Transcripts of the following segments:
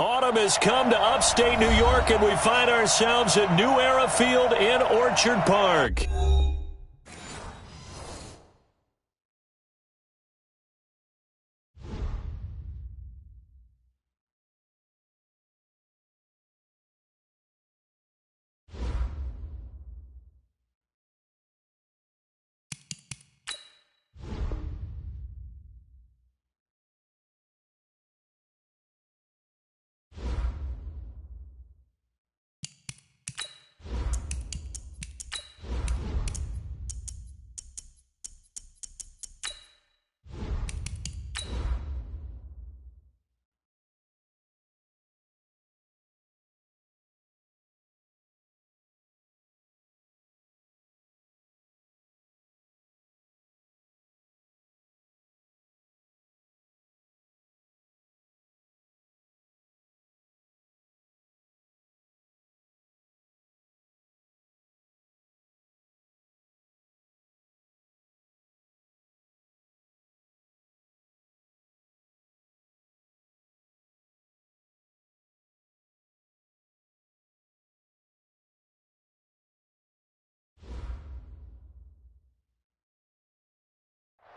Autumn has come to upstate New York, and we find ourselves at New Era Field in Orchard Park.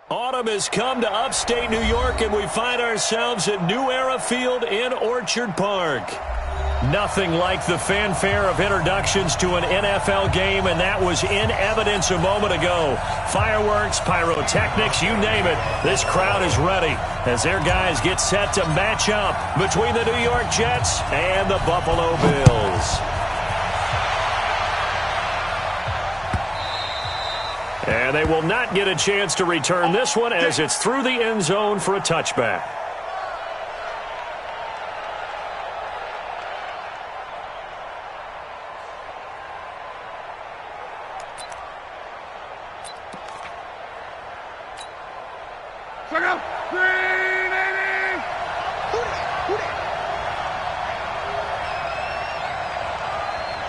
Autumn has come to upstate New York, and we find ourselves at New Era Field in Orchard Park. Nothing like the fanfare of introductions to an NFL game, and that was in evidence a moment ago. Fireworks, pyrotechnics, you name it. This crowd is ready as their guys get set to match up between the New York Jets and the Buffalo Bills. And they will not get a chance to return this one as it's through the end zone for a touchback.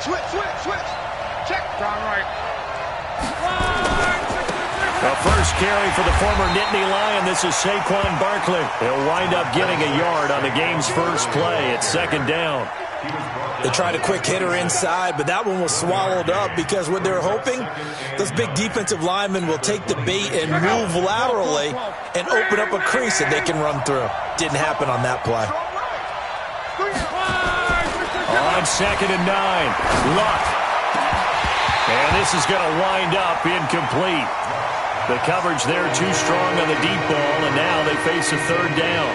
Switch. Check. Down right. A first carry for the former Nittany Lion. This is Saquon Barkley. He'll wind up getting a yard on the game's first play. It's second down. They tried a quick hitter inside, but that one was swallowed up because what they're hoping, those big defensive linemen will take the bait and move laterally and open up a crease that they can run through. Didn't happen on that play. On 2nd and 9, Luck. And this is going to wind up incomplete. The coverage there too strong on the deep ball, and now they face a third down.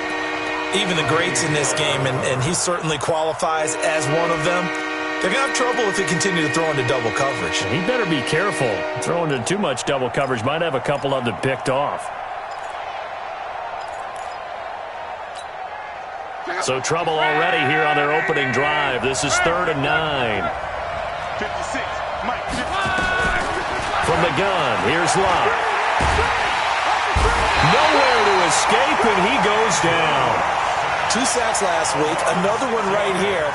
Even the greats in this game, and he certainly qualifies as one of them, they're going to have trouble if they continue to throw into double coverage. He better be careful. Throwing into too much double coverage might have a couple of them picked off. So trouble already here on their opening drive. This is 3rd and 9. 56, Mike. From the gun, here's Luck. Nowhere to escape, and he goes down. 2 sacks last week, another one right here.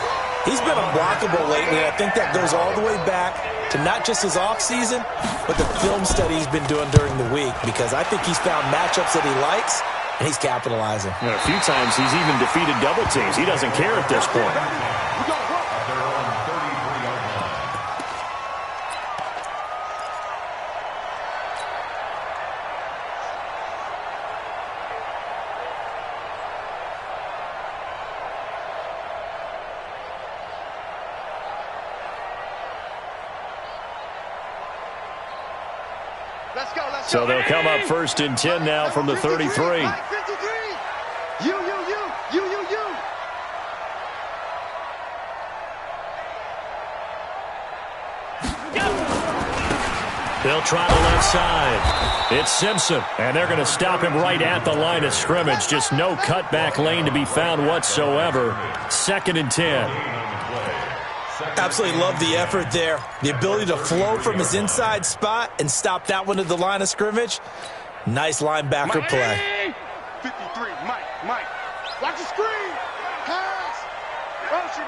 He's been unblockable lately, and I think that goes all the way back to not just his offseason, but the film study he's been doing during the week, because I think he's found matchups that he likes, and he's capitalizing. And a few times he's even defeated double teams. He doesn't care at this point. So they'll come up 1st and 10 now from the 33. You. They'll try the left side. It's Simpson, and they're going to stop him right at the line of scrimmage. Just no cutback lane to be found whatsoever. 2nd and 10. Absolutely love the effort there. The ability to flow from his inside spot and stop that one at the line of scrimmage. Nice linebacker play. 53, Mike. Watch the screen. Pass. Motion.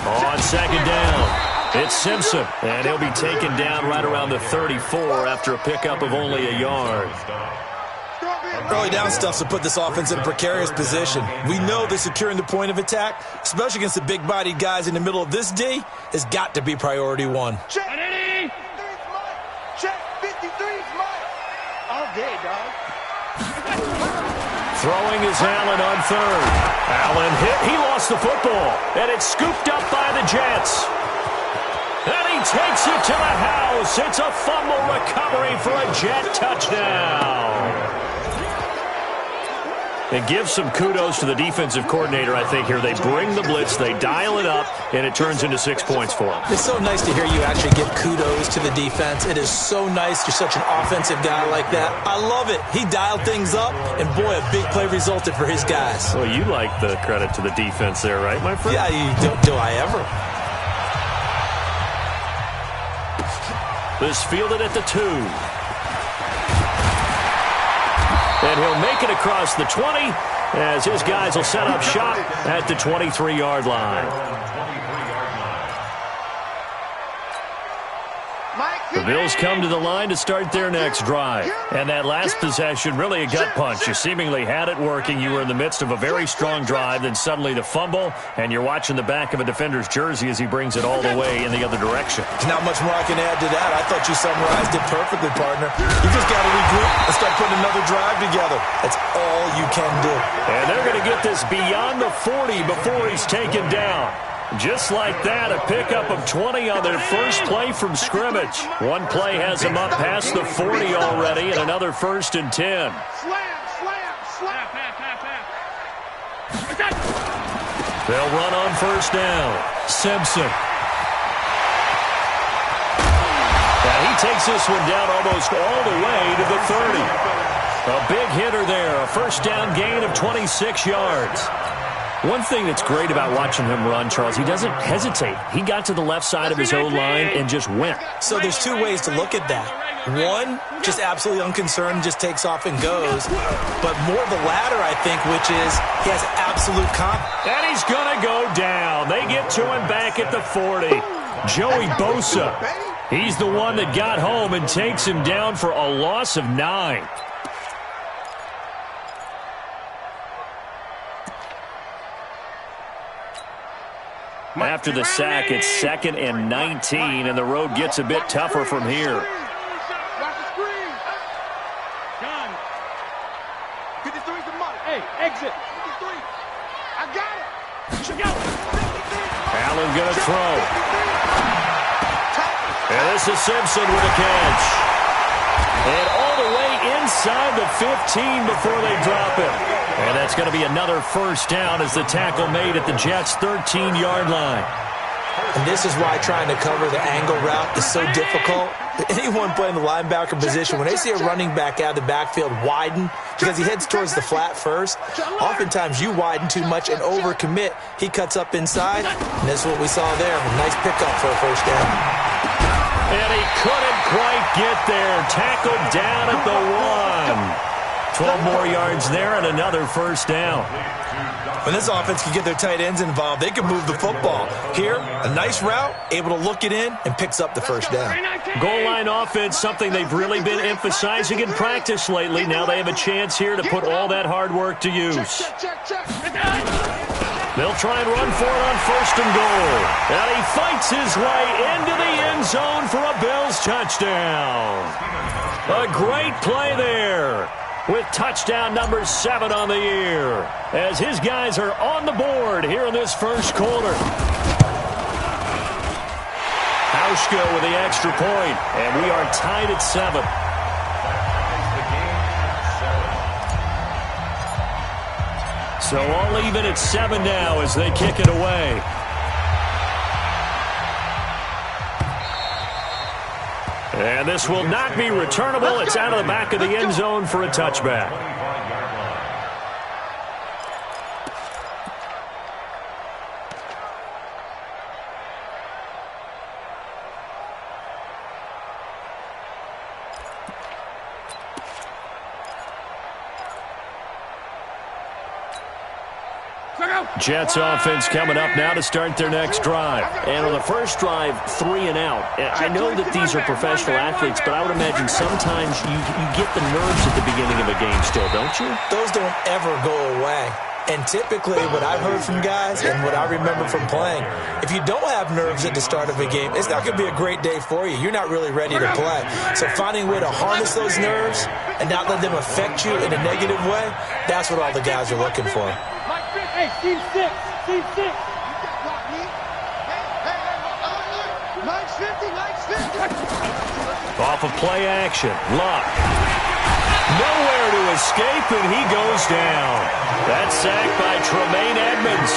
On 2nd down, it's Simpson, and he'll be taken down right around the 34 after a pickup of only a yard. Early down stuffs will put this offense in a precarious position. We know that securing the point of attack, especially against the big-bodied guys in the middle of this D, has got to be priority one. Check. 53's mine. Check. 53's mine. All day, dog. Throwing is Allen on third. Allen hit. He lost the football. And it's scooped up by the Jets. And he takes it to the house. It's a fumble recovery for a Jet touchdown. And give some kudos to the defensive coordinator, I think, here. They bring the blitz, they dial it up, and it turns into 6 points for them. It's so nice to hear you actually give kudos to the defense. It is so nice you're such an offensive guy like that. I love it. He dialed things up, and boy, a big play resulted for his guys. Well, you like the credit to the defense there, right, my friend? Yeah, do I ever? This fielded at the 2. And he'll make it across the 20 as his guys will set up shop at the 23-yard line. The Bills come to the line to start their next drive. And that last possession, really a gut punch. You seemingly had it working. You were in the midst of a very strong drive, then suddenly the fumble, and you're watching the back of a defender's jersey as he brings it all the way in the other direction. There's not much more I can add to that. I thought you summarized it perfectly, partner. You just got to regroup and start putting another drive together. That's all you can do. And they're going to get this beyond the 40 before he's taken down. Just like that, a pickup of 20 on their first play from scrimmage. One play has them up past the 40 already, and another 1st and 10. Slam. They'll run on 1st down. Simpson. And he takes this one down almost all the way to the 30. A big hitter there, a 1st down gain of 26 yards. One thing that's great about watching him run, Charles, he doesn't hesitate. He got to the left side of his O-line and just went. So there's two ways to look at that. One, just absolutely unconcerned, just takes off and goes. But more the latter, I think, which is he has absolute confidence. And he's going to go down. They get to him back at the 40. Joey Bosa. He's the one that got home and takes him down for a loss of 9. After the sack, it's 2nd and 19, and the road gets a bit tougher from here. Watch the screen. Gun. 53's the money. Hey, exit. 53. I got it. Check out. Allen going to throw. And this is Simpson with a catch. And all the way inside the 15 before they drop it. And that's going to be another 1st down as the tackle made at the Jets' 13-yard line. And this is why trying to cover the angle route is so difficult. Anyone playing the linebacker position, when they see a running back out of the backfield widen, because he heads towards the flat first, oftentimes you widen too much and overcommit. He cuts up inside, and that's what we saw there. A nice pickup for a 1st down. And he couldn't quite get there. Tackled down at the 1. 12 more yards there and another 1st down. When this offense can get their tight ends involved, they can move the football. Here, a nice route, able to look it in, and picks up the 1st down. Goal line offense, something they've really been emphasizing in practice lately. Now they have a chance here to put all that hard work to use. They'll try and run for it on 1st and goal. And he fights his way into the end zone for a Bills touchdown. A great play there, with touchdown number 7 on the year, as his guys are on the board here in this 1st quarter. Hauschka with the extra point, and we are tied at 7. So all even at 7 now as they kick it away. And this will not be returnable. It's out of the back of the end zone for a touchback. Jets offense coming up now to start their next drive. And on the first drive, 3 and out. I know that these are professional athletes, but I would imagine sometimes you get the nerves at the beginning of a game still, don't you? Those don't ever go away. And typically what I've heard from guys and what I remember from playing, if you don't have nerves at the start of a game, it's not going to be a great day for you. You're not really ready to play. So finding a way to harness those nerves and not let them affect you in a negative way, that's what all the guys are looking for. Hey, team 6. Team 6. Nice 50, nice 50. Off of play action. Luck. Nowhere to escape, and he goes down. That's sacked by Tremaine Edmonds.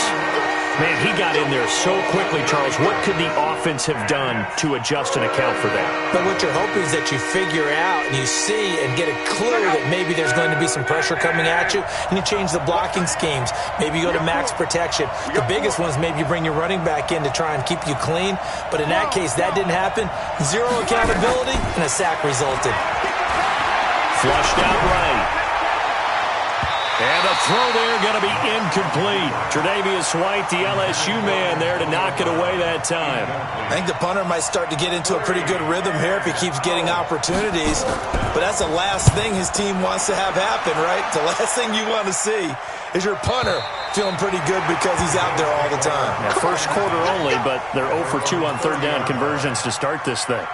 Man, he got in there so quickly, Charles. What could the offense have done to adjust and account for that? But what you're hoping is that you figure out and you see and get a clue that maybe there's going to be some pressure coming at you, and you change the blocking schemes. Maybe you go to max protection. The biggest one is maybe you bring your running back in to try and keep you clean. But in that case, that didn't happen. Zero accountability, and a sack resulted. Flushed out right. And the throw there going to be incomplete. Tre'Davious White, the LSU man, there to knock it away that time. I think the punter might start to get into a pretty good rhythm here if he keeps getting opportunities. But that's the last thing his team wants to have happen, right? The last thing you want to see is your punter feeling pretty good because he's out there all the time. Yeah, first quarter only, but they're 0 for 2 on third down conversions to start this thing.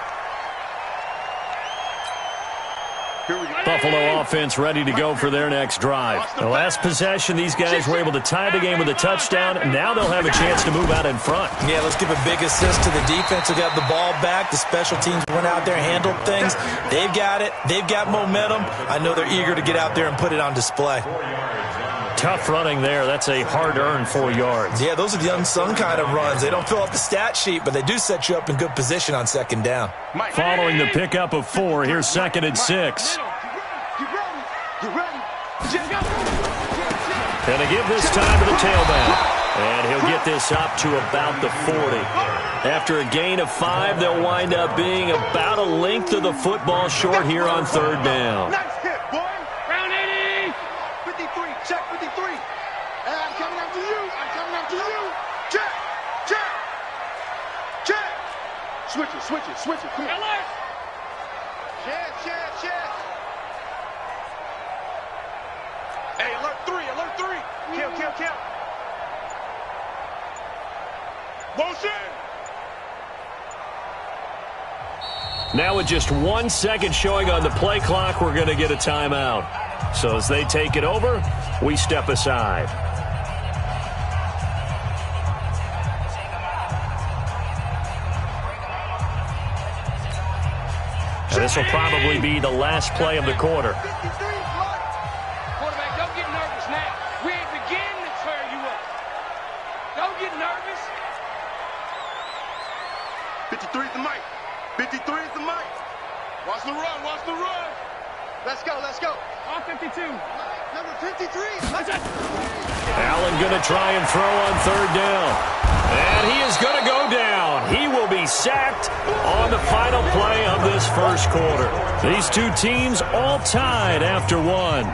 Buffalo offense ready to go for their next drive. The last possession, these guys were able to tie the game with a touchdown. Now they'll have a chance to move out in front. Yeah, let's give a big assist to the defense who got the ball back. The special teams went out there, handled things. They've got it. They've got momentum. I know they're eager to get out there and put it on display. Tough running there. That's a hard-earned 4 yards. Yeah, those are the unsung kind of runs. They don't fill up the stat sheet, but they do set you up in good position on second down. Following the pickup of 4, here's 2nd and 6. And they give this time to the tailback. And he'll get this up to about the 40. After a gain of 5, they'll wind up being about a length of the football short here on third down. Nice hit, boy. Round 80. 53, check 53. And I'm coming after you. I'm coming after you. Check, check, check. Switch it, switch it, switch it. Come on. Check, check, check. Hey, alert 3, alert 3. Kill, kill, kill. Motion. Now with just 1 second showing on the play clock, we're going to get a timeout. So as they take it over, we step aside. And this will probably be the last play of the quarter. Quarterback, don't get nervous now. We ain't beginning to tear you up. Don't get nervous. 53 is the mic. 53 is the mic. Watch the run, watch the run. Let's go, let's go. On 52. Number 53. Let's go. Allen going to try and throw on third down. And he is going to go down. He will be sacked on the final play of this first quarter. These two teams all tied after 1.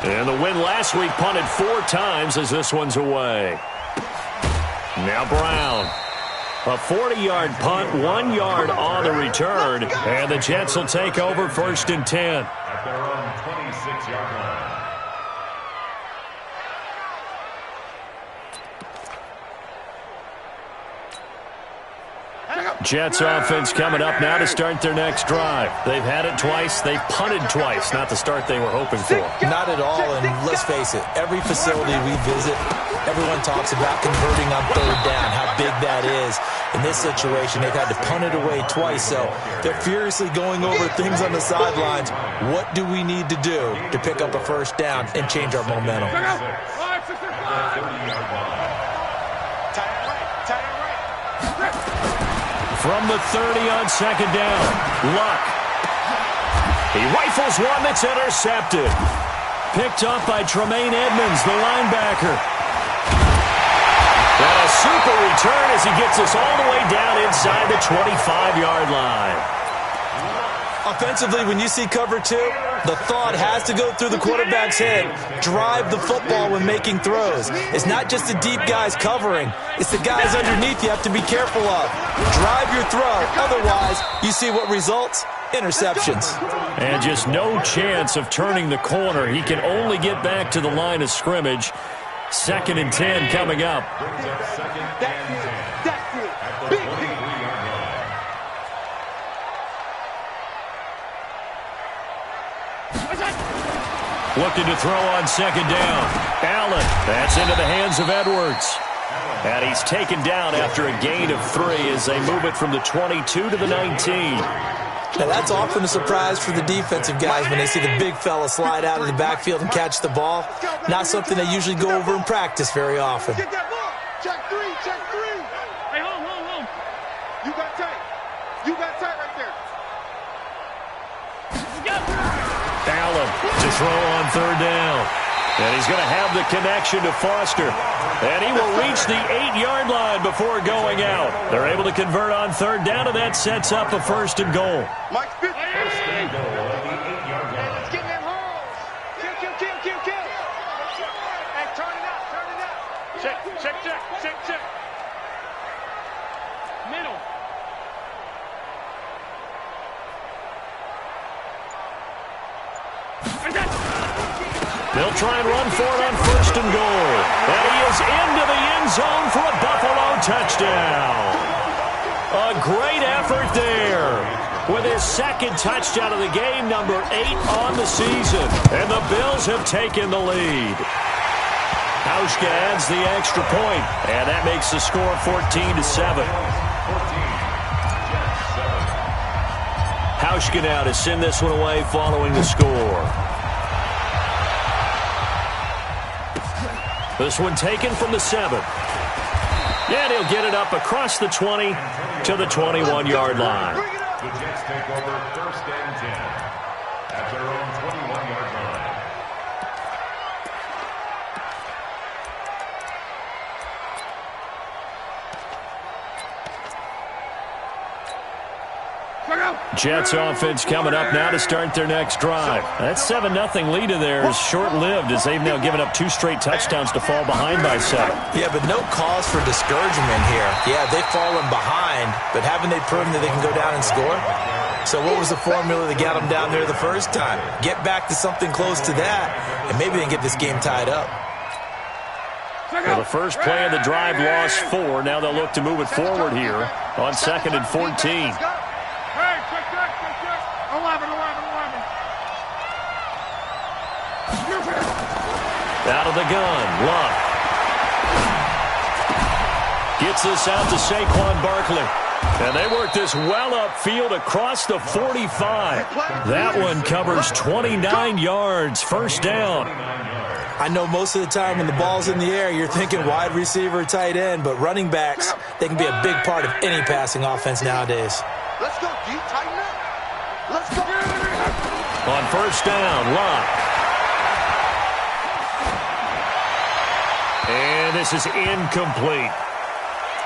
And the win last week punted 4 times as this one's away. Now Brown. A 40-yard punt, 1 yard on the return. And the Jets will take over 1st and 10. At their own 26-yard line. Jets offense coming up now to start their next drive. They've had it twice. They've punted twice. Not the start they were hoping for. Not at all, and let's face it, every facility we visit, everyone talks about converting on third down, how big that is. In this situation, they've had to punt it away twice, so they're furiously going over things on the sidelines. What do we need to do to pick up a first down and change our momentum? From the 30 on second down, Luck. He rifles one that's intercepted. Picked up by Tremaine Edmonds, the linebacker. And a super return as he gets us all the way down inside the 25-yard line. Offensively, when you see cover two, the thought has to go through the quarterback's head. Drive the football when making throws. It's not just the deep guys covering. It's the guys underneath you have to be careful of. Drive your throw. Otherwise, you see what results? Interceptions. And just no chance of turning the corner. He can only get back to the line of scrimmage. 2nd and 10 coming up. Looking to throw on 2nd down. Allen, that's into the hands of Edwards. And he's taken down after a gain of 3 as they move it from the 22 to the 19. Now, that's often a surprise for the defensive guys when they see the big fella slide out of the backfield and catch the ball. Not something they usually go over in practice very often. Get that ball. Check 3, check 3. Hey, hold. You got tight. You got tight right there. Allen to throw on 3rd down. And he's going to have the connection to Foster. And he will reach the 8-yard line before going out. They're able to convert on 3rd down, and that sets up a 1st and goal. Mike Smith. First and goal at the 8-yard line. Let's get them holes. Kill. Hey, turn it up. Check. Middle. They'll try and run for it on 1st and goal. And he is into the end zone for a Buffalo touchdown. A great effort there. With his 2nd touchdown of the game, number 8 on the season. And the Bills have taken the lead. Hauschka adds the extra point, and that makes the score 14-7. Hauschka now to send this one away following the score. This one taken from the 7. And he'll get it up across the 20 to the 21-yard line. The Jets take over 1st and 10 at their own 21-yard line. Jets offense coming up now to start their next drive. That 7-0 lead of theirs short-lived as they've now given up 2 straight touchdowns to fall behind by 7. Yeah, but no cause for discouragement here. Yeah, they've fallen behind, but haven't they proven that they can go down and score? So what was the formula that got them down there the first time? Get back to something close to that, and maybe they can get this game tied up. Well, the first play of the drive lost 4. Now they'll look to move it forward here on 2nd and 14. Out of the gun, Luck. Gets this out to Saquon Barkley. And they work this well upfield across the 45. That one covers 29 yards, 1st down. I know most of the time when the ball's in the air, you're thinking wide receiver, tight end, but running backs, they can be a big part of any passing offense nowadays. Let's go, D. Tighten up. Let's go. On 1st down, Luck. And this is incomplete.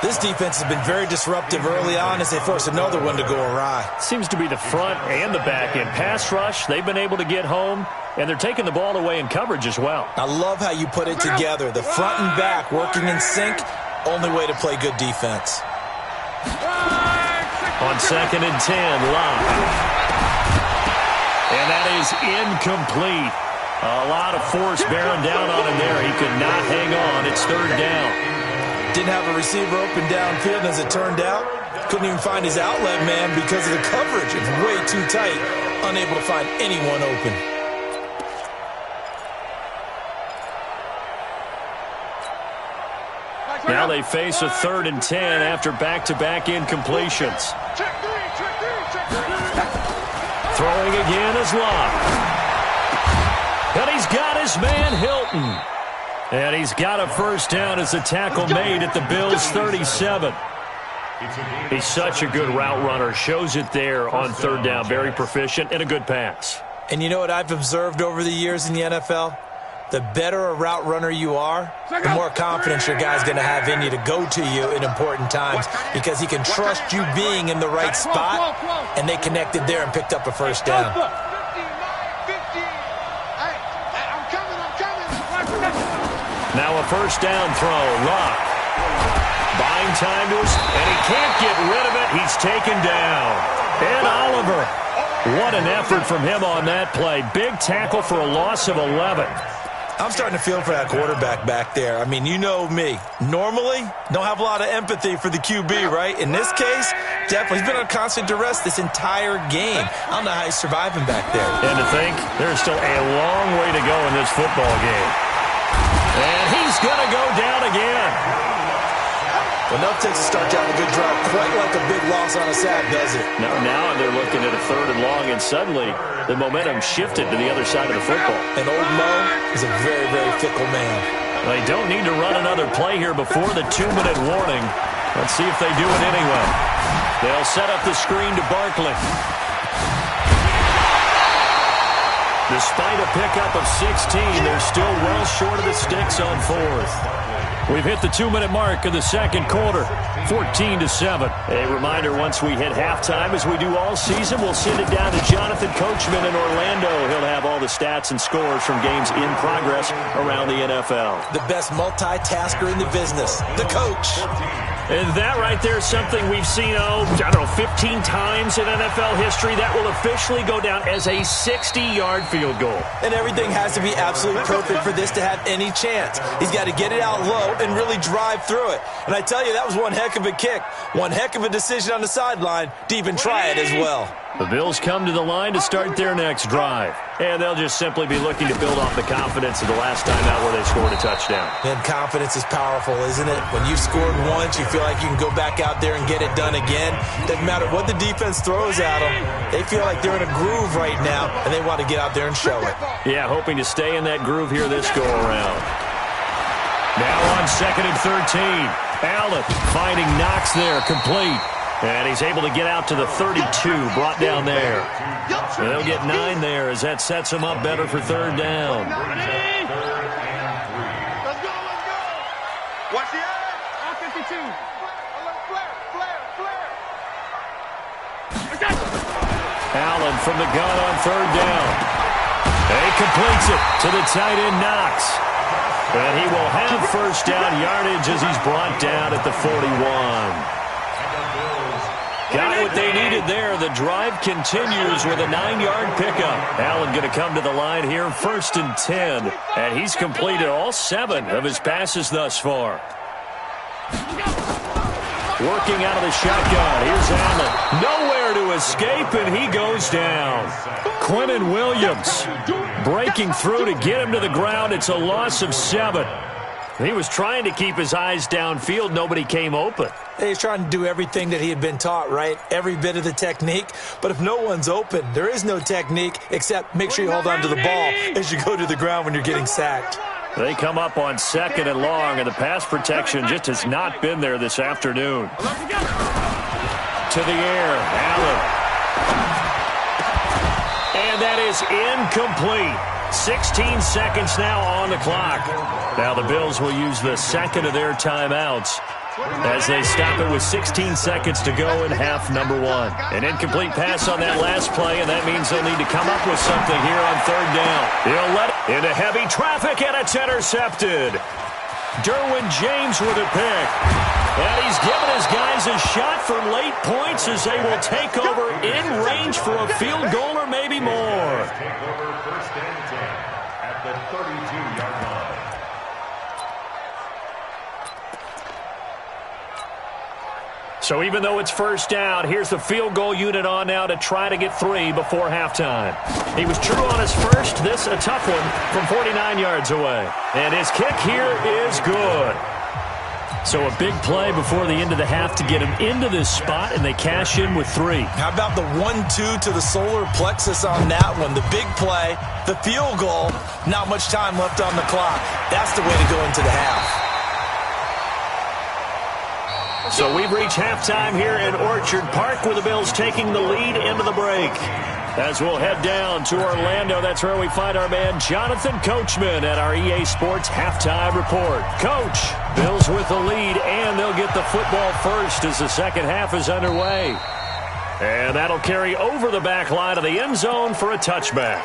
This defense has been very disruptive early on as they force another one to go awry. Seems to be the front and the back end. Pass rush, they've been able to get home, and they're taking the ball away in coverage as well. I love how you put it together. The front and back working in sync, only way to play good defense. On 2nd and 10, Locke. And that is incomplete. A lot of force bearing down on him there. He could not hang on. It's 3rd down. Didn't have a receiver open downfield, as it turned out. Couldn't even find his outlet man because of the coverage. It's way too tight. Unable to find anyone open. Now they face a 3rd and 10 after back-to-back incompletions. Throwing again is Locke. And he's got his man Hilton. And he's got a 1st down as a tackle made at the Bills' 37. He's such a good route runner. Shows it there on 3rd down. Very proficient and a good pass. And you know what I've observed over the years in the NFL? The better a route runner you are, the more confidence your guy's going to have in you to go to you in important times because he can trust you being in the right spot, and they connected there and picked up a first down. Now a first down throw. Luck. Buying time to us, and he can't get rid of it. He's taken down. And Oliver. What an effort from him on that play. Big tackle for a loss of 11. I'm starting to feel for that quarterback back there. I mean, you know me. Normally, don't have a lot of empathy for the QB, right? In this case, definitely. He's been on constant duress this entire game. I don't know how he's surviving back there. And to think, there's still a long way to go in this football game. And he's going to go down again. Enough takes to start down a good drive. Quite like a big loss on a sack, does it? Now they're looking at a 3rd and long, and suddenly the momentum shifted to the other side of the football. And old Mo is a very, very fickle man. They don't need to run another play here before the 2-minute warning. Let's see if they do it anyway. They'll set up the screen to Barkley. Despite a pickup of 16, they're still well short of the sticks on 4th. We've hit the 2-minute mark of the second quarter, 14-7. A reminder, once we hit halftime, as we do all season, we'll send it down to Jonathan Coachman in Orlando. He'll have all the stats and scores from games in progress around the NFL. The best multitasker in the business, the coach. And that right there is something we've seen, 15 times in NFL history. That will officially go down as a 60-yard field goal. And everything has to be absolutely perfect for this to have any chance. He's got to get it out low and really drive through it. And I tell you, that was one heck of a kick. One heck of a decision on the sideline to even try it as well. The Bills come to the line to start their next drive. And they'll just simply be looking to build off the confidence of the last time out where they scored a touchdown. And confidence is powerful, isn't it? When you've scored once, you feel like you can go back out there and get it done again. Doesn't matter what the defense throws at them. They feel like they're in a groove right now, and they want to get out there and show it. Yeah, hoping to stay in that groove here this go-around. Now on 2nd and 13. Allen finding Knox there, complete. And he's able to get out to the 32, brought down there. And they'll get 9 there as that sets him up better for 3rd down. Let's go. Watch the eye. 52. Allen from the gun on 3rd down. And he completes it to the tight end, Knox. And he will have first down yardage as he's brought down at the 41. Got what they needed there. The drive continues with a 9-yard pickup. Allen going to come to the line here, 1st and 10. And he's completed all 7 of his passes thus far. Working out of the shotgun. Here's Allen. Nowhere to escape, and he goes down. Quinnen Williams breaking through to get him to the ground. It's a loss of 7. He was trying to keep his eyes downfield. Nobody came open. He's trying to do everything that he had been taught, right? Every bit of the technique. But if no one's open, there is no technique except make sure you hold on to the ball as you go to the ground when you're getting sacked. They come up on 2nd and long, and the pass protection just has not been there this afternoon. To the air, Allen. And that is incomplete. 16 seconds now on the clock. Now the Bills will use the 2nd of their timeouts as they stop it with 16 seconds to go in half number 1. An incomplete pass on that last play, and that means they'll need to come up with something here on 3rd down. He'll let it into heavy traffic, and it's intercepted. Derwin James with a pick. And he's given his guys a shot for late points as they will take over in range for a field goal or maybe more. Take over 1st and 10 at the 32-yard line. So even though it's first down, here's the field goal unit on now to try to get 3 before halftime. He was true on his first. This a tough one from 49 yards away. And his kick here is good. So a big play before the end of the half to get him into this spot, and they cash in with 3. How about the 1-2 to the solar plexus on that one? The big play, the field goal, not much time left on the clock. That's the way to go into the half. So we've reached halftime here in Orchard Park with the Bills taking the lead into the break. As we'll head down to Orlando, that's where we find our man Jonathan Coachman at our EA Sports Halftime Report. Coach, Bills with the lead, and they'll get the football first as the second half is underway. And that'll carry over the back line of the end zone for a touchback.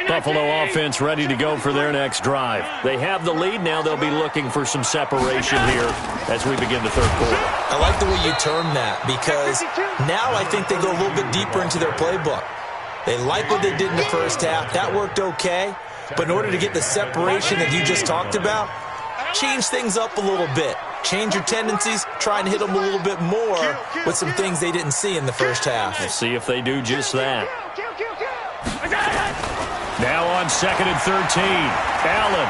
Buffalo offense ready to go for their next drive. They have the lead. Now they'll be looking for some separation here as we begin the third quarter. I like the way you term that because now I think they go a little bit deeper into their playbook. They like what they did in the first half. That worked okay. But in order to get the separation that you just talked about, change things up a little bit. Change your tendencies. Try and hit them a little bit more with some things they didn't see in the first half. We'll see if they do just that. Now on 2nd and 13. Allen.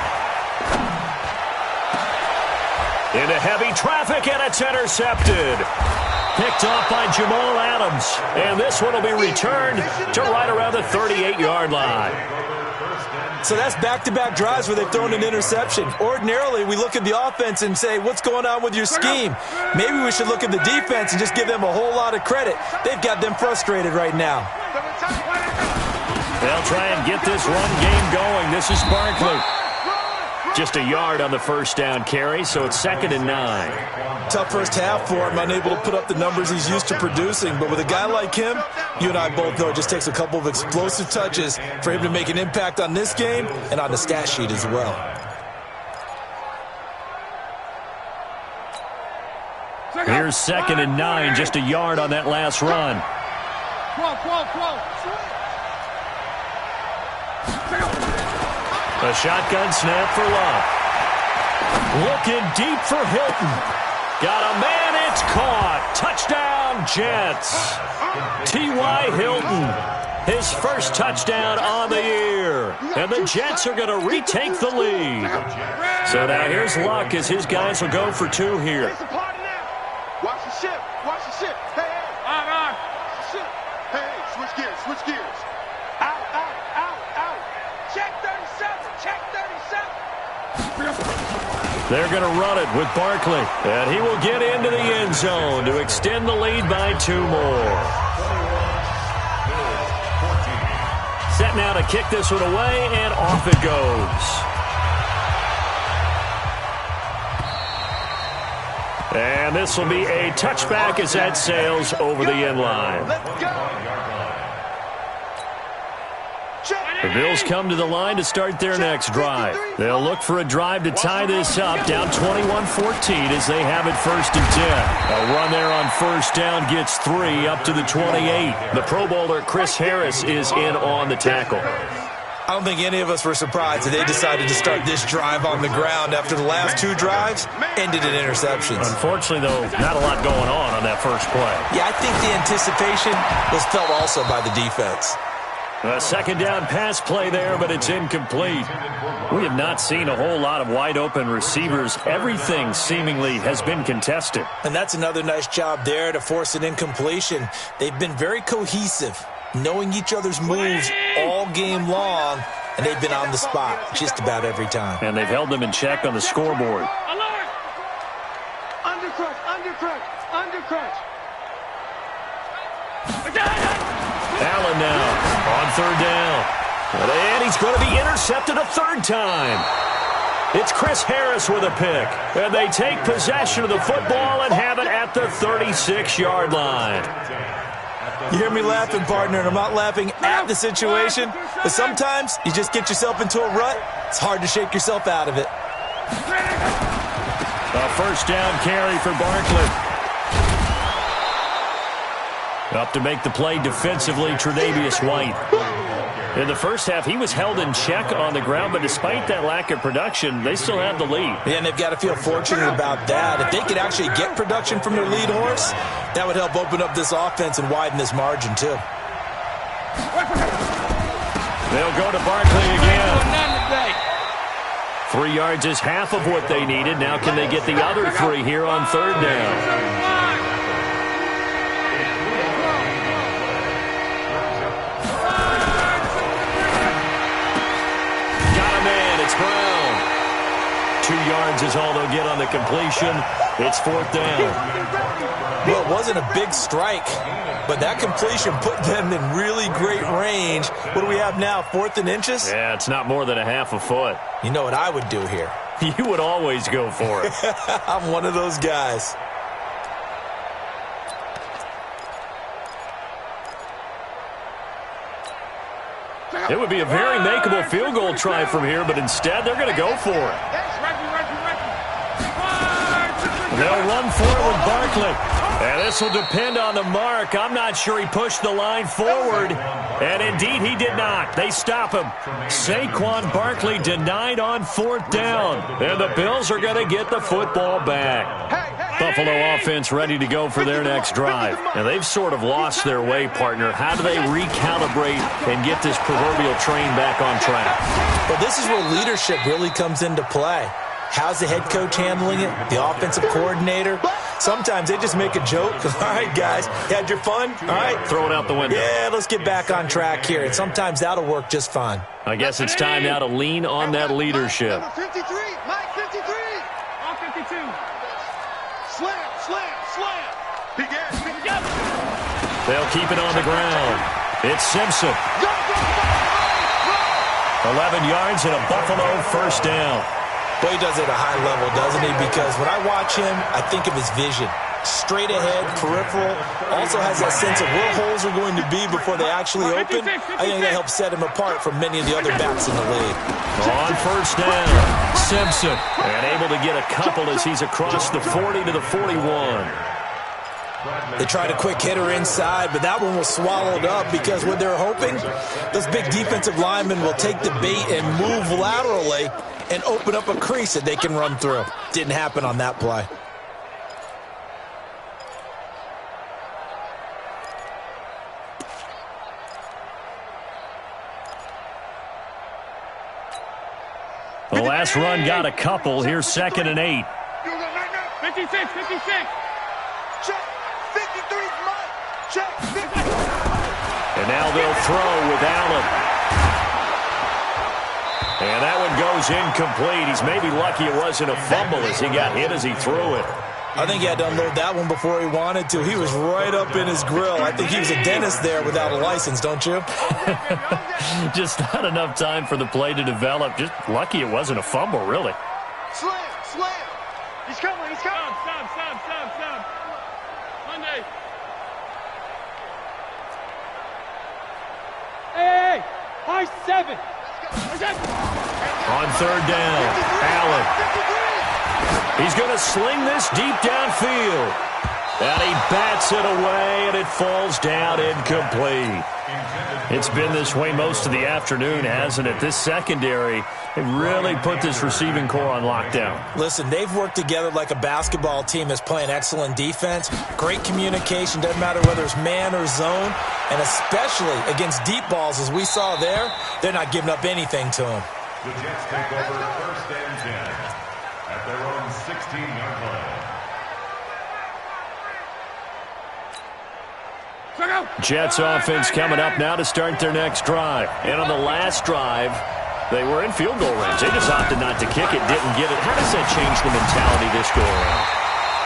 Into heavy traffic, and it's intercepted. Picked off by Jamal Adams. And this one will be returned to right around the 38-yard line. So that's back-to-back drives where they've thrown an interception. Ordinarily, we look at the offense and say, what's going on with your scheme? Maybe we should look at the defense and just give them a whole lot of credit. They've got them frustrated right now. They'll try and get this run game going. This is Barkley. Just a yard on the first down carry, so it's 2nd and 9. Tough first half for him, unable to put up the numbers he's used to producing. But with a guy like him, you and I both know it just takes a couple of explosive touches for him to make an impact on this game and on the stat sheet as well. Here's 2nd and 9, just a yard on that last run. A shotgun snap for Love. Looking deep for Hilton. Got a man, it's caught. Touchdown, Jets. T.Y. Hilton, his first touchdown on the year. And the Jets are going to retake the lead. So now here's Luck as his guys will go for 2 here. Watch the ship. Watch the ship. Hey, hey. Ship. Hey, switch gears. Switch gears. Out. Check 37. Check 37. They're going to run it with Barkley. And he will get into the end zone to extend the lead by 2 more. Set now to kick this one away, and off it goes. And this will be a touchback as that sails over the end line. The Bills come to the line to start their next drive. They'll look for a drive to tie this up, down 21-14 as they have it 1st and 10. A run there on first down gets 3 up to the 28. The Pro Bowler Chris Harris is in on the tackle. I don't think any of us were surprised that they decided to start this drive on the ground after the last 2 drives ended in interceptions. Unfortunately, though, not a lot going on that first play. Yeah, I think the anticipation was felt also by the defense. A second down pass play there, but it's incomplete. We have not seen a whole lot of wide-open receivers. Everything seemingly has been contested. And that's another nice job there to force an incompletion. They've been very cohesive, knowing each other's moves all game long, and they've been on the spot just about every time. And they've held them in check on the scoreboard. Alert! Undercrunch. Allen now on 3rd down. And he's going to be intercepted a 3rd time. It's Chris Harris with a pick. And they take possession of the football and have it at the 36-yard line. You hear me laughing, partner, and I'm not laughing at the situation, but sometimes you just get yourself into a rut. It's hard to shake yourself out of it. A first down carry for Barkley. Up to make the play defensively, Tre'Davious White. In the first half, he was held in check on the ground, but despite that lack of production, they still have the lead. Yeah, and they've got to feel fortunate about that. If they could actually get production from their lead horse, that would help open up this offense and widen this margin, too. They'll go to Barkley again. 3 yards is half of what they needed. Now can they get the other 3 here on 3rd down? 2 yards is all they'll get on the completion. It's 4th down. Well, it wasn't a big strike, but that completion put them in really great range. What do we have now, 4th and inches? Yeah, it's not more than a half a foot. You know what I would do here? You would always go for it. I'm one of those guys. It would be a very makeable field goal try from here, but instead they're going to go for it. They'll run for it with Barkley. And this will depend on the mark. I'm not sure he pushed the line forward. And indeed, he did not. They stop him. Saquon Barkley denied on 4th down. And the Bills are going to get the football back. Buffalo offense ready to go for their next drive. And they've sort of lost their way, partner. How do they recalibrate and get this proverbial train back on track? Well, this is where leadership really comes into play. How's the head coach handling it? The offensive coordinator? Sometimes they just make a joke. All right, guys, you had your fun? All right. Throw it out the window. Yeah, let's get back on track here. And sometimes that'll work just fine. I guess it's time now to lean on that leadership. Number 53, Mike 53. On 52. Slam, slam, slam. He gets it. They'll keep it on the ground. It's Simpson. 11 yards and a Buffalo first down. Boy, he does it at a high level, doesn't he? Because when I watch him, I think of his vision. Straight ahead, peripheral. Also has that sense of where holes are going to be before they actually open. I think that helps set him apart from many of the other backs in the league. On first down, Simpson. And able to get a couple as he's across the 40 to the 41. They tried a quick hitter inside, but that one was swallowed up because what they're hoping, those big defensive linemen will take the bait and move laterally and open up a crease that they can run through. Didn't happen on that play. The last run got a couple. Here's 2nd and 8. 56, 56. Check. 53, Mike. Check. 50. And now they'll throw with Allen. And that one goes incomplete. He's maybe lucky it wasn't a fumble as he got hit as he threw it. I think he had to unload that one before he wanted to. He was right up in his grill. I think he was a dentist there without a license, don't you? Just not enough time for the play to develop. Just lucky it wasn't a fumble, really. Slam, slam. He's coming, he's coming. Stop. Monday. Hey, high 7. On 3rd down, Allen. He's going to sling this deep downfield. And he bats it away, and it falls down incomplete. It's been this way most of the afternoon, hasn't it? This secondary, they really put this receiving core on lockdown. Listen, they've worked together like a basketball team that's playing excellent defense. Great communication, doesn't matter whether it's man or zone. And especially against deep balls, as we saw there, they're not giving up anything to them. The Jets take over 1st and 10 at their own 16-yard line. Jets offense coming up now to start their next drive. And on the last drive, they were in field goal range. They just opted not to kick it, didn't get it. How does that change the mentality this go around?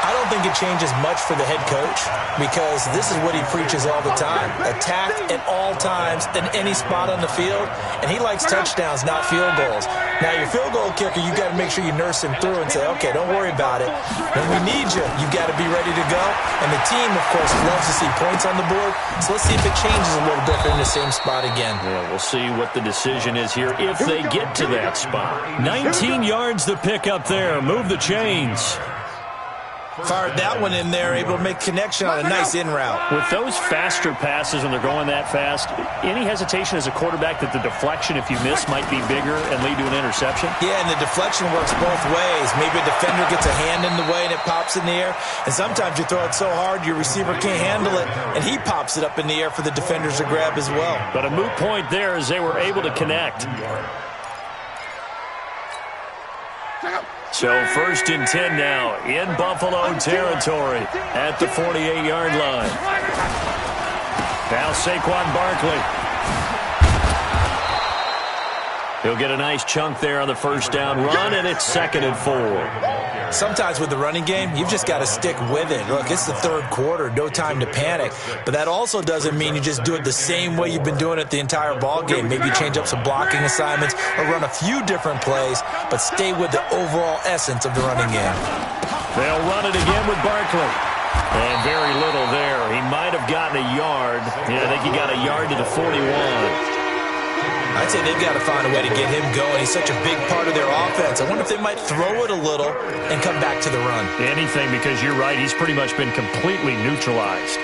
I don't think it changes much for the head coach because this is what he preaches all the time. Attack at all times in any spot on the field, and he likes touchdowns, not field goals. Now, your field goal kicker, you got to make sure you nurse him through and say, okay, don't worry about it. When we need you, you got to be ready to go. And the team, of course, loves to see points on the board, so let's see if it changes a little bit in the same spot again. Yeah, we'll see what the decision is here if they get to that spot. 19 yards the pick up there. Move the chains. Fired that one in there, able to make connection on a nice in route. With those faster passes when they're going that fast, any hesitation as a quarterback that the deflection, if you miss, might be bigger and lead to an interception? Yeah, and the deflection works both ways. Maybe a defender gets a hand in the way and it pops in the air. And sometimes you throw it so hard your receiver can't handle it, and he pops it up in the air for the defenders to grab as well. But a moot point there as they were able to connect. So 1st and 10 now in Buffalo territory at the 48-yard line. Now Saquon Barkley. He'll get a nice chunk there on the first down run, and it's 2nd and 4. Sometimes with the running game, you've just got to stick with it. Look, it's the third quarter, no time to panic. But that also doesn't mean you just do it the same way you've been doing it the entire ball game. Maybe change up some blocking assignments or run a few different plays, but stay with the overall essence of the running game. They'll run it again with Barkley. And very little there. He might have gotten a yard. Yeah, I think he got a yard to the 41. I'd say they've got to find a way to get him going. He's such a big part of their offense. I wonder if they might throw it a little and come back to the run. Anything, because you're right. He's pretty much been completely neutralized.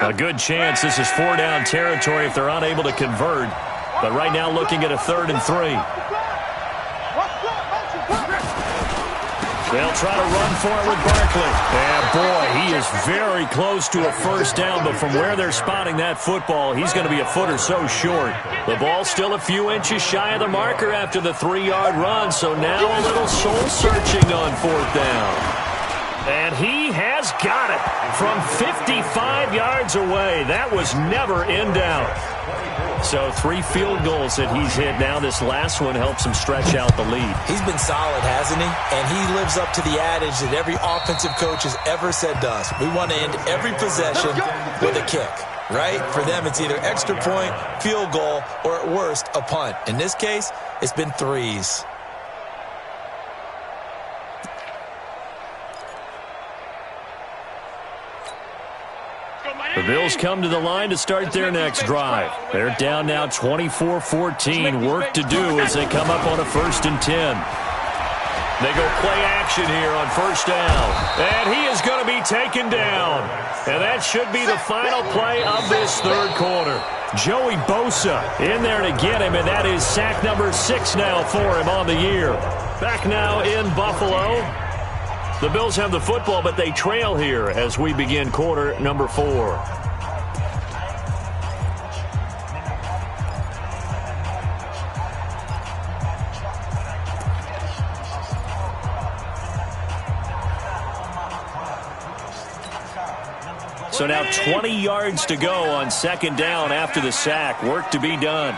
A good chance this is 4-down territory if they're unable to convert. But right now looking at a 3rd and 3. They'll try to run for it with Barkley. And, boy, he is very close to a first down, but from where they're spotting that football, he's going to be a foot or so short. The ball's still a few inches shy of the marker after the 3-yard run, so now a little soul-searching on 4th down. And he has got it from 55 yards away. That was never in doubt. So 3 field goals that he's hit now. This last one helps him stretch out the lead. He's been solid, hasn't he? And he lives up to the adage that every offensive coach has ever said to us. We want to end every possession with a kick, right? For them, it's either extra point, field goal, or at worst, a punt. In this case, it's been 3s. The Bills come to the line to start their next drive. They're down now 24-14. Work to do as they come up on a 1st and 10. They go play action here on 1st down. And he is going to be taken down. And that should be the final play of this 3rd quarter. Joey Bosa in there to get him, and that is sack number 6 now for him on the year. Back now in Buffalo. The Bills have the football, but they trail here as we begin quarter number 4. So now 20 yards to go on 2nd down after the sack. Work to be done.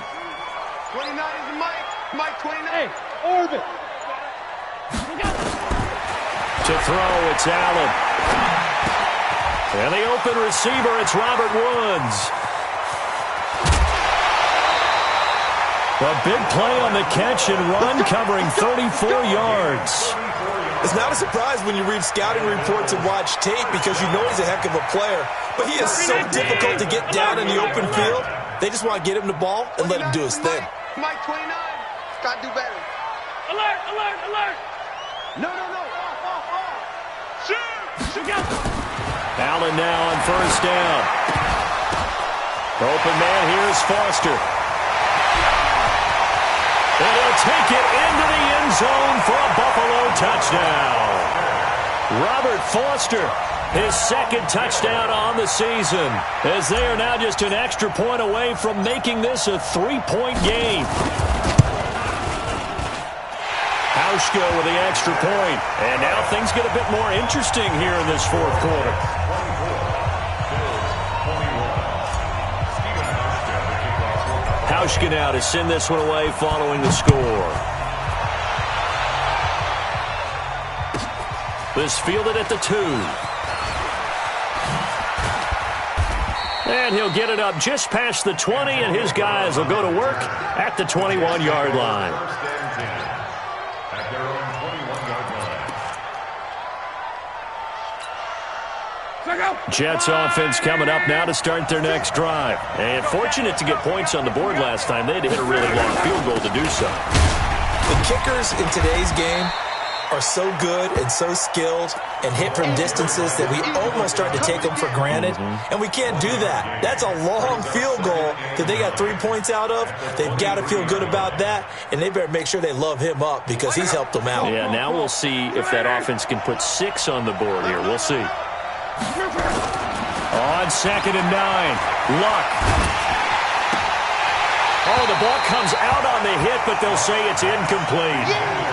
29 is Mike 29. Hey, Orbit. To throw, it's Allen. And the open receiver, it's Robert Woods. A big play on the catch and run, covering 34 yards. It's not a surprise when you read scouting reports and watch tape because you know he's a heck of a player. But he is so difficult to get down in the open field. They just want to get him the ball and let him do his thing. Mike 29. Got to do better. Alert, alert, alert. No. Allen now on 1st down. Open man, here's Foster. And he'll take it into the end zone for a Buffalo touchdown. Robert Foster, his 2nd touchdown on the season, as they are now just an extra point away from making this a 3-point game. Hauschka with the extra point. And now things get a bit more interesting here in this 4th quarter. Hauschka now to send this one away following the score. This fielded at the 2. And he'll get it up just past the 20, and his guys will go to work at the 21-yard line. Jets offense coming up now to start their next drive. And fortunate to get points on the board last time. They had to hit a really long field goal to do so. The kickers in today's game are so good and so skilled and hit from distances that we almost start to take them for granted. And we can't do that. That's a long field goal that they got 3 points out of. They've got to feel good about that, and they better make sure they love him up because he's helped them out. Yeah, now we'll see if that offense can put 6 on the board here. We'll see. On 2nd and 9, Luck. Oh, the ball comes out on the hit, but they'll say it's incomplete.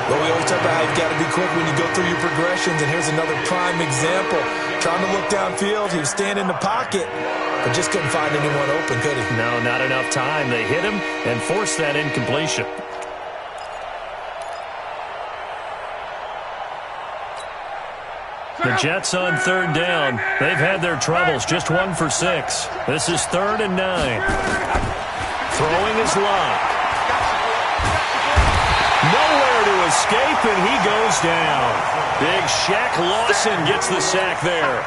Well, we always talk about how you've got to be quick when you go through your progressions, and here's another prime example. Trying to look downfield, he was standing in the pocket, but just couldn't find anyone open, could he? No, not enough time. They hit him and forced that incompletion. The Jets on third down. They've had their troubles, just 1 for 6. This is 3rd and 9. Throwing is locked. Nowhere to escape, and he goes down. Big Shaq Lawson gets the sack there.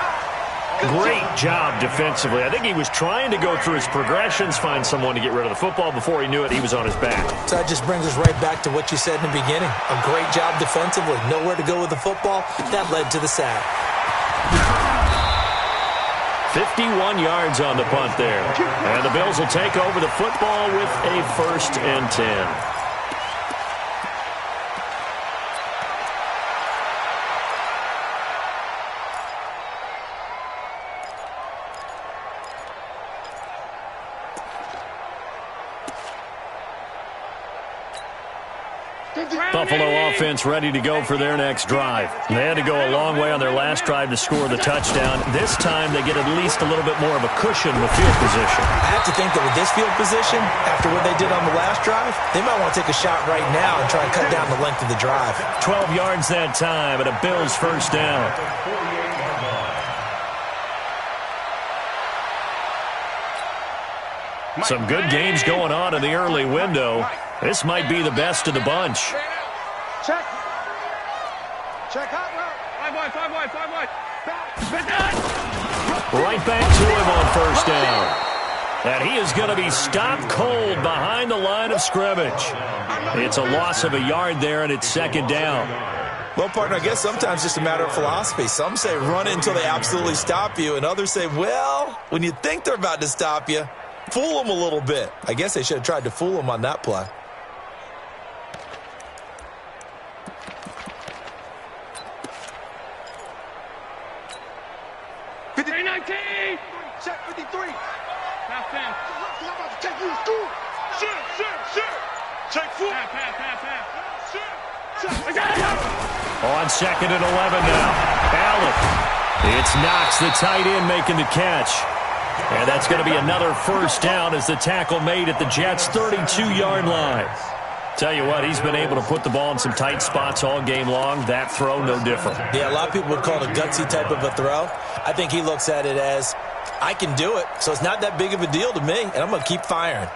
Great job defensively. I think he was trying to go through his progressions, find someone to get rid of the football. Before he knew it, he was on his back. So that just brings us right back to what you said in the beginning. A great job defensively. Nowhere to go with the football. That led to the sack. 51 yards on the punt there. And the Bills will take over the football with a 1st and 10. Buffalo offense ready to go for their next drive. They had to go a long way on their last drive to score the touchdown. This time they get at least a little bit more of a cushion with field position. I have to think that with this field position, after what they did on the last drive, they might want to take a shot right now and try to cut down the length of the drive. 12 yards that time and a Bills 1st down. Some good games going on in the early window. This might be the best of the bunch. Check. Check out. 5 wide. Right back to him on 1st down. And he is going to be stopped cold behind the line of scrimmage. It's a loss of a yard there, and it's 2nd down. Well, partner, I guess sometimes just a matter of philosophy. Some say run it until they absolutely stop you, and others say, well, when you think they're about to stop you, fool them a little bit. I guess they should have tried to fool them on that play. Check 53. Pass 10. I'm about to take you to school. Shit. Check 4. Pass. I got it. On 2nd and 11 now. Allen. It's Knox, the tight end, making the catch. And that's going to be another 1st down as the tackle made at the Jets' 32-yard line. Tell you what, he's been able to put the ball in some tight spots all game long. That throw, no different. Yeah, a lot of people would call it a gutsy type of a throw. I think he looks at it as, I can do it, so it's not that big of a deal to me, and I'm going to keep firing.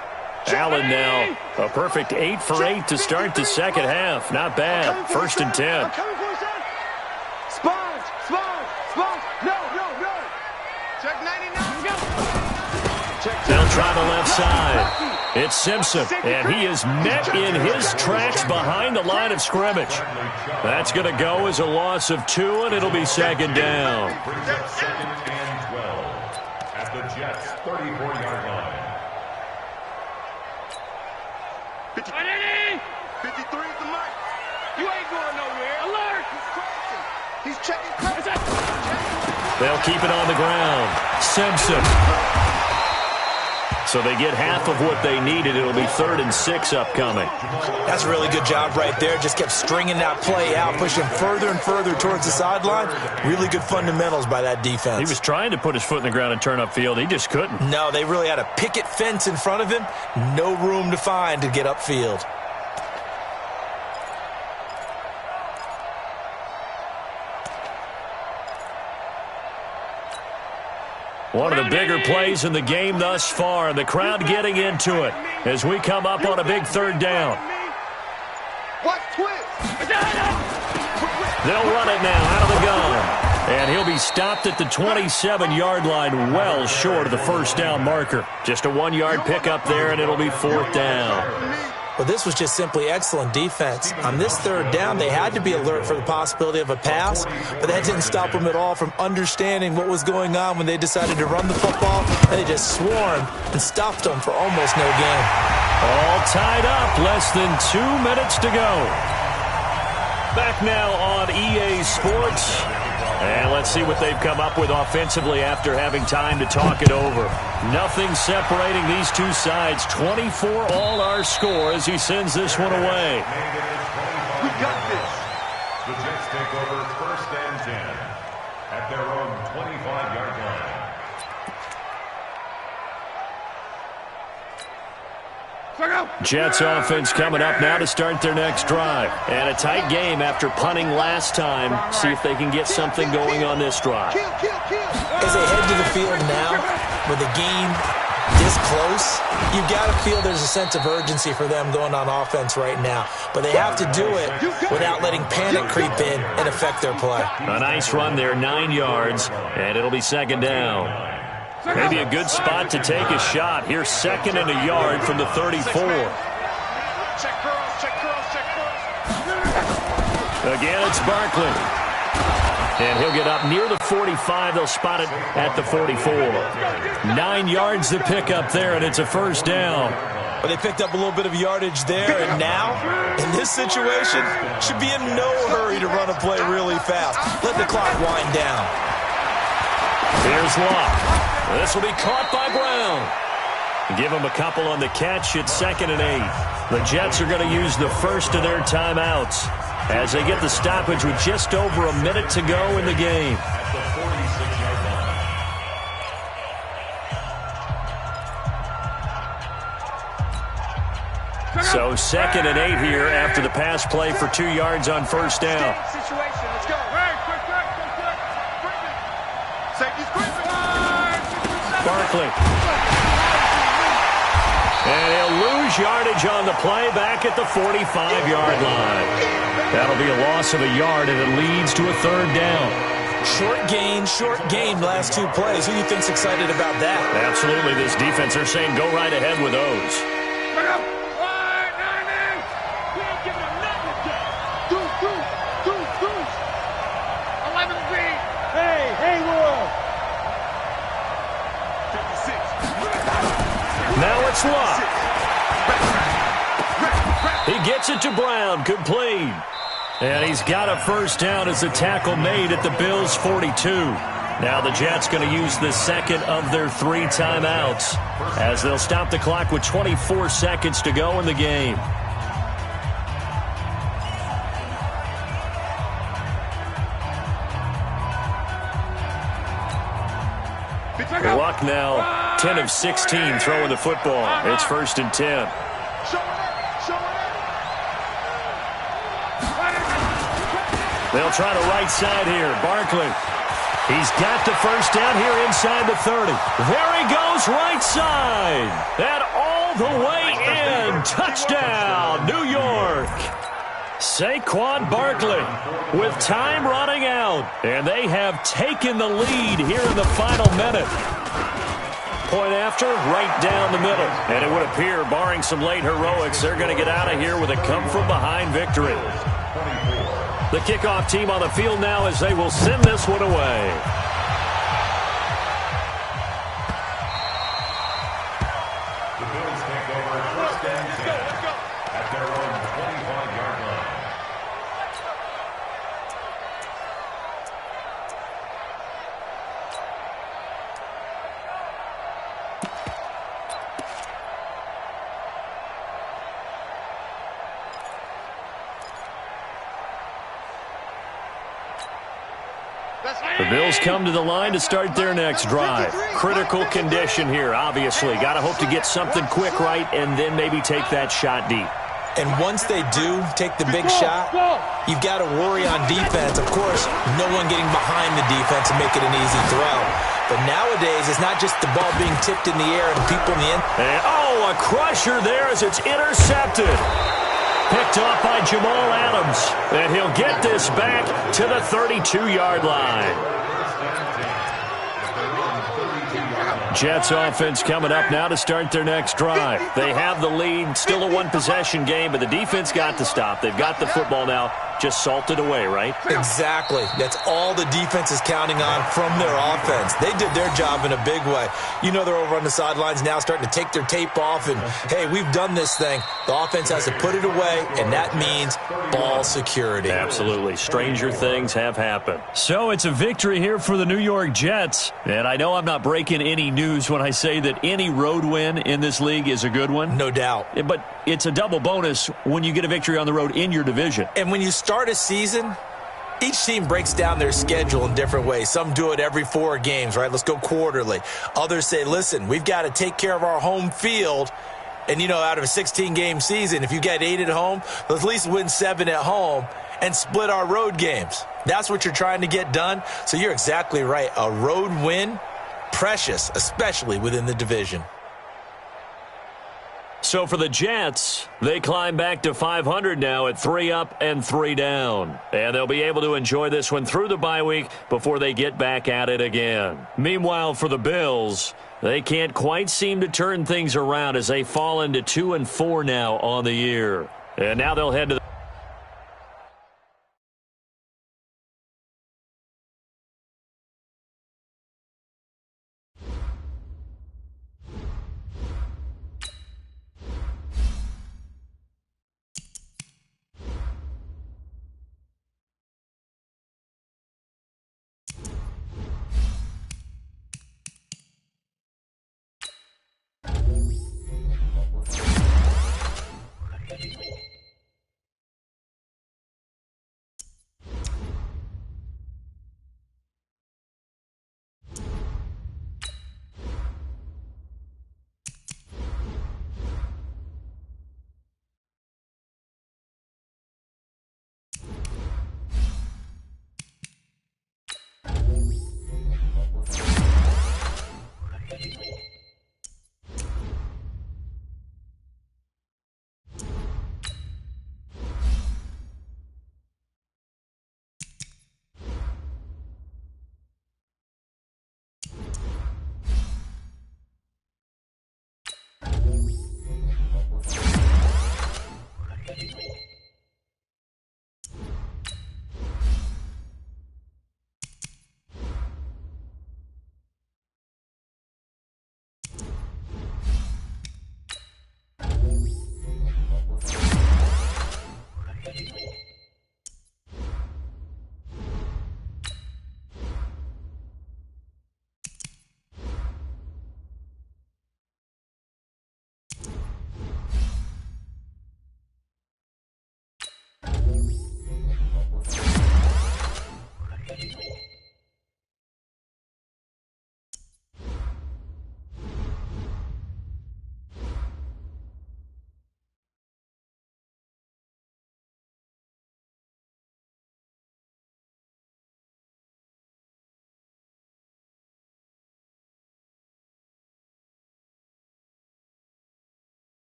Allen now, a perfect 8 for 8 to start the 2nd half. Not bad. 1st and 10. I'm coming for you, son. Sponge. No. Check 99. Go. They'll try the left side. It's Simpson, and he is met in his tracks behind the line of scrimmage. That's going to go as a loss of 2, and it'll be 2nd down. 2nd and 12 at the Jets' 34-yard line. 53 at the mic. You ain't going nowhere. Alert! He's checking. They'll keep it on the ground. Simpson. So they get half of what they needed. It'll be 3rd and 6 upcoming. That's a really good job right there. Just kept stringing that play out, pushing further and further towards the sideline. Really good fundamentals by that defense. He was trying to put his foot in the ground and turn upfield. He just couldn't. No, they really had a picket fence in front of him. No room to find to get upfield. One of the bigger plays in the game thus far. The crowd getting into it as we come up on a big 3rd down. What twist? They'll run it now out of the gun. And he'll be stopped at the 27-yard line, well short of the 1st down marker. Just a 1-yard pickup there, and it'll be 4th down. Well, this was just simply excellent defense. On this 3rd down, they had to be alert for the possibility of a pass, but that didn't stop them at all from understanding what was going on when they decided to run the football, and they just swarmed and stopped them for almost no gain. All tied up, less than 2 minutes to go. Back now on EA Sports. And let's see what they've come up with offensively after having time to talk it over. Nothing separating these two sides. 24 all our score as he sends this one away. We got this. The Jets take over 1st and 10 at their own 25-yard line. Jets offense coming up now to start their next drive. And a tight game after punting last time. See if they can get something going on this drive. As they head to the field now, with the game this close, you've got to feel there's a sense of urgency for them going on offense right now. But they have to do it without letting panic creep in and affect their play. A nice run there, 9 yards, and it'll be 2nd down. Maybe a good spot to take a shot. Here's 2nd and a yard from the 34. Check curls, check curls, check curls. Again, it's Barkley. And he'll get up near the 45. They'll spot it at the 44. 9 yards to pick up there, and it's a 1st down. But they picked up a little bit of yardage there, and now, in this situation, should be in no hurry to run a play really fast. Let the clock wind down. Here's Locke. This will be caught by Brown. Give him a couple on the catch. It's 2nd and 8. The Jets are going to use the first of their timeouts as they get the stoppage with just over a minute to go in the game. At the 46-yard line. So 2nd and 8 here after the pass play for 2 yards on 1st down. Situation, let's go. Safety's quick. Barkley. And he'll lose yardage on the play back at the 45-yard line. That'll be a loss of a yard, and it leads to a 3rd down. Short gain, last 2 plays. Who do you think's excited about that? Absolutely, this defense, they're saying go right ahead with those. Now it's Locke. He gets it to Brown, complete. And he's got a 1st down as the tackle made at the Bills' 42. Now the Jets going to use the 2nd of their 3 timeouts as they'll stop the clock with 24 seconds to go in the game. Luck now 10 of 16 throwing the football. It's 1st and 10. They'll try the right side here. Barkley. He's got the 1st down here inside the 30. There he goes, right side. And all the way in. Touchdown, New York. Saquon Barkley with time running out. And they have taken the lead here in the final minute. Point after, right down the middle. And it would appear, barring some late heroics, they're going to get out of here with a come-from-behind victory. The kickoff team on the field now as they will send this one away. The Bills take over 1st and 10 at their own 25-yard line. The Bills come to the line to start their next drive. Critical condition here, obviously. Got to hope to get something quick right and then maybe take that shot deep. And once they do take the big shot, you've got to worry on defense. Of course, no one getting behind the defense and make it an easy throw. But nowadays, it's not just the ball being tipped in the air and people in the end. And, a crusher there as it's intercepted. Picked off by Jamal Adams. And he'll get this back to the 32-yard line. Jets offense coming up now to start their next drive. They have the lead, still a one-possession game, but the defense got to stop. They've got the football now, just salted away, right? Exactly. That's all the defense is counting on from their offense. They did their job in a big way. You know they're over on the sidelines now starting to take their tape off, and, hey, we've done this thing. The offense has to put it away, and that means ball security. Absolutely. Stranger things have happened. So it's a victory here for the New York Jets, and I know I'm not breaking any news when I say that any road win in this league is a good one. No doubt. But it's a double bonus when you get a victory on the road in your division. And when you start a season Each team breaks down their schedule in different ways. Some do it every 4 games, right? Let's go quarterly. Others say, listen, we've got to take care of our home field. And, out of a 16-game season, if you get 8 at home, let's at least win 7 at home and split our road games. That's what you're trying to get done. So you're exactly right. A road win, precious, especially within the division. So for the Jets, they climb back to 500 now at 3 up and 3 down. And they'll be able to enjoy this one through the bye week before they get back at it again. Meanwhile, for the Bills, they can't quite seem to turn things around as they fall into 2 and 4 now on the year. And now they'll head to the